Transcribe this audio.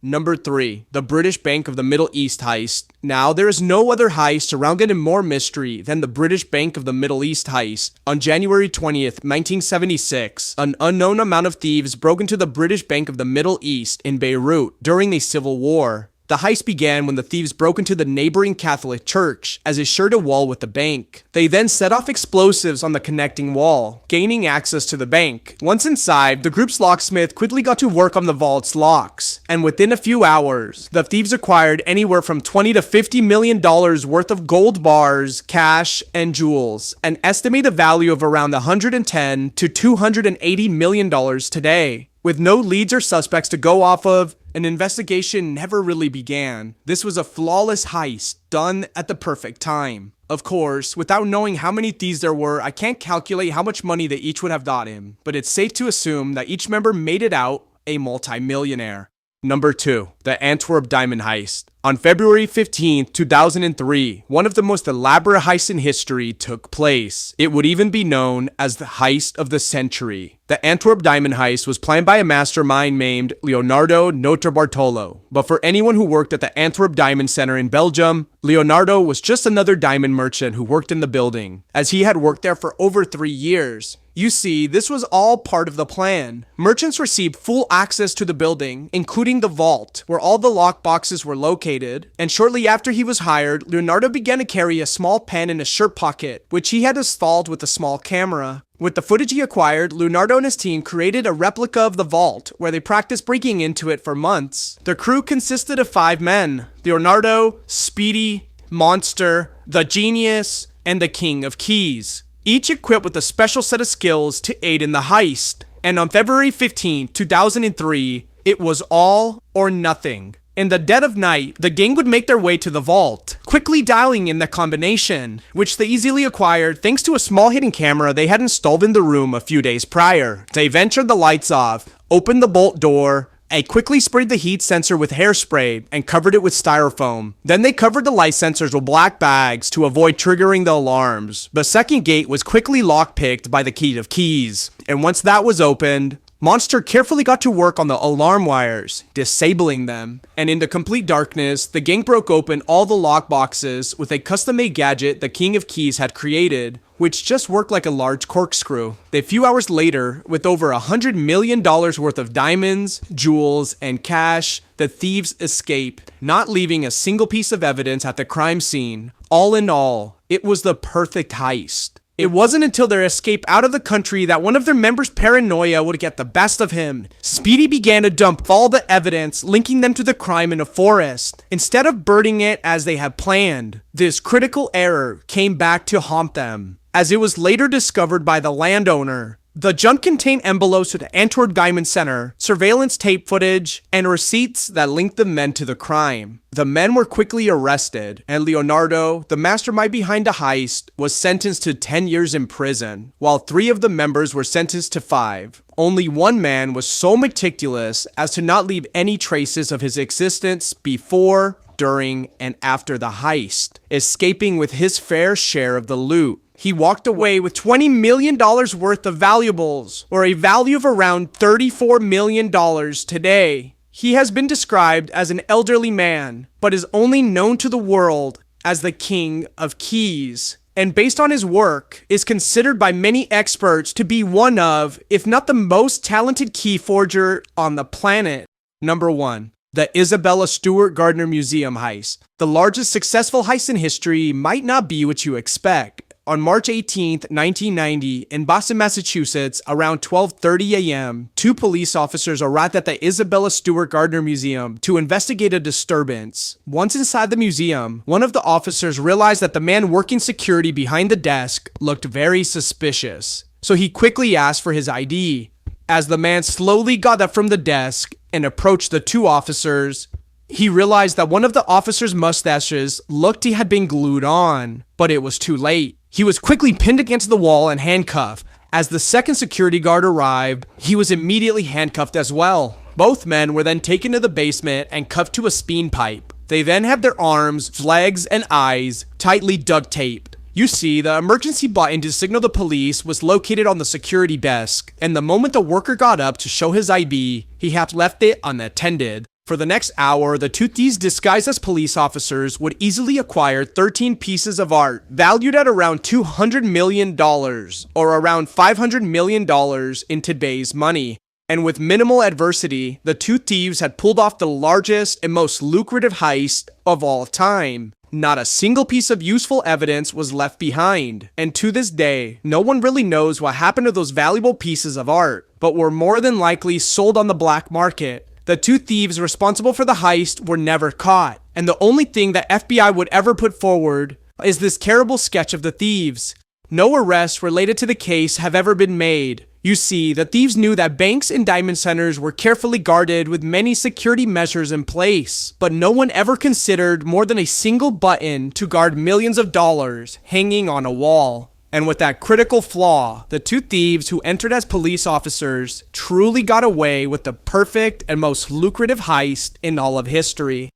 Number 3. The British Bank of the Middle East Heist. Now, there is no other heist surrounded in more mystery than the British Bank of the Middle East Heist. On January 20th, 1976, an unknown amount of thieves broke into the British Bank of the Middle East in Beirut during a civil war. The heist began when the thieves broke into the neighboring Catholic church, as it shared a wall with the bank. They then set off explosives on the connecting wall, gaining access to the bank. Once inside, the group's locksmith quickly got to work on the vault's locks, and within a few hours, the thieves acquired anywhere from $20 to $50 million worth of gold bars, cash, and jewels, an estimated value of around $110 to $280 million today. With no leads or suspects to go off of, an investigation never really began. This was a flawless heist, done at the perfect time. Of course, without knowing how many thieves there were, I can't calculate how much money they each would have gotten, but it's safe to assume that each member made it out a multi-millionaire. Number 2. The Antwerp Diamond Heist. On February 15, 2003, one of the most elaborate heists in history took place. It would even be known as the heist of the century. The Antwerp Diamond Heist was planned by a mastermind named Leonardo Notarbartolo. But for anyone who worked at the Antwerp Diamond Center in Belgium, Leonardo was just another diamond merchant who worked in the building, as he had worked there for over 3 years. You see, this was all part of the plan. Merchants received full access to the building, including the vault, where all the lockboxes were located, and shortly after he was hired, Leonardo began to carry a small pen in his shirt pocket, which he had installed with a small camera. With the footage he acquired, Leonardo and his team created a replica of the vault, where they practiced breaking into it for months. Their crew consisted of 5 men: Leonardo, Speedy, Monster, the Genius, and the King of Keys, each equipped with a special set of skills to aid in the heist. And on February 15, 2003, it was all or nothing. In the dead of night, the gang would make their way to the vault, quickly dialing in the combination, which they easily acquired thanks to a small hidden camera they had installed in the room a few days prior. They ventured the lights off, opened the vault door, and quickly sprayed the heat sensor with hairspray and covered it with styrofoam. Then they covered the light sensors with black bags to avoid triggering the alarms. The second gate was quickly lockpicked by the King of Keys, and once that was opened, Monster carefully got to work on the alarm wires, disabling them. And in the complete darkness, the gang broke open all the lockboxes with a custom-made gadget the King of Keys had created, which just worked like a large corkscrew. A few hours later, with over $100 million worth of diamonds, jewels, and cash, the thieves escape, not leaving a single piece of evidence at the crime scene. All in all, it was the perfect heist. It wasn't until their escape out of the country that one of their members' paranoia would get the best of him. Speedy began to dump all the evidence linking them to the crime in a forest, instead of burning it as they had planned. This critical error came back to haunt them, as it was later discovered by the landowner. The junk contained envelopes to the Antwerp Diamond Center, surveillance tape footage, and receipts that linked the men to the crime. The men were quickly arrested, and Leonardo, the mastermind behind the heist, was sentenced to 10 years in prison, while 3 of the members were sentenced to 5. Only one man was so meticulous as to not leave any traces of his existence before, during, and after the heist, escaping with his fair share of the loot. He walked away with $20 million worth of valuables, or a value of around $34 million today. He has been described as an elderly man, but is only known to the world as the King of Keys, and based on his work, is considered by many experts to be one of, if not the most talented key forger on the planet. Number 1. The Isabella Stewart Gardner Museum Heist. The largest successful heist in history might not be what you expect. On March 18, 1990, in Boston, Massachusetts, around 12:30 a.m., 2 police officers arrived at the Isabella Stewart Gardner Museum to investigate a disturbance. Once inside the museum, one of the officers realized that the man working security behind the desk looked very suspicious, so he quickly asked for his ID. As the man slowly got up from the desk and approached the 2 officers, he realized that one of the officers' mustaches looked he had been glued on, but it was too late. He was quickly pinned against the wall and handcuffed. As the second security guard arrived, he was immediately handcuffed as well. Both men were then taken to the basement and cuffed to a speed pipe. They then had their arms, legs, and eyes tightly duct taped. You see, the emergency button to signal the police was located on the security desk, and the moment the worker got up to show his ID, he had left it unattended. For the next hour, the two thieves disguised as police officers would easily acquire 13 pieces of art valued at around $200 million, or around $500 million in today's money. And with minimal adversity, the two thieves had pulled off the largest and most lucrative heist of all time. Not a single piece of useful evidence was left behind, and to this day, no one really knows what happened to those valuable pieces of art, but were more than likely sold on the black market. The two thieves responsible for the heist were never caught, and the only thing that FBI would ever put forward is this terrible sketch of the thieves. No arrests related to the case have ever been made. You see, the thieves knew that banks and diamond centers were carefully guarded with many security measures in place, but no one ever considered more than a single button to guard millions of dollars hanging on a wall. And with that critical flaw, the two thieves who entered as police officers truly got away with the perfect and most lucrative heist in all of history.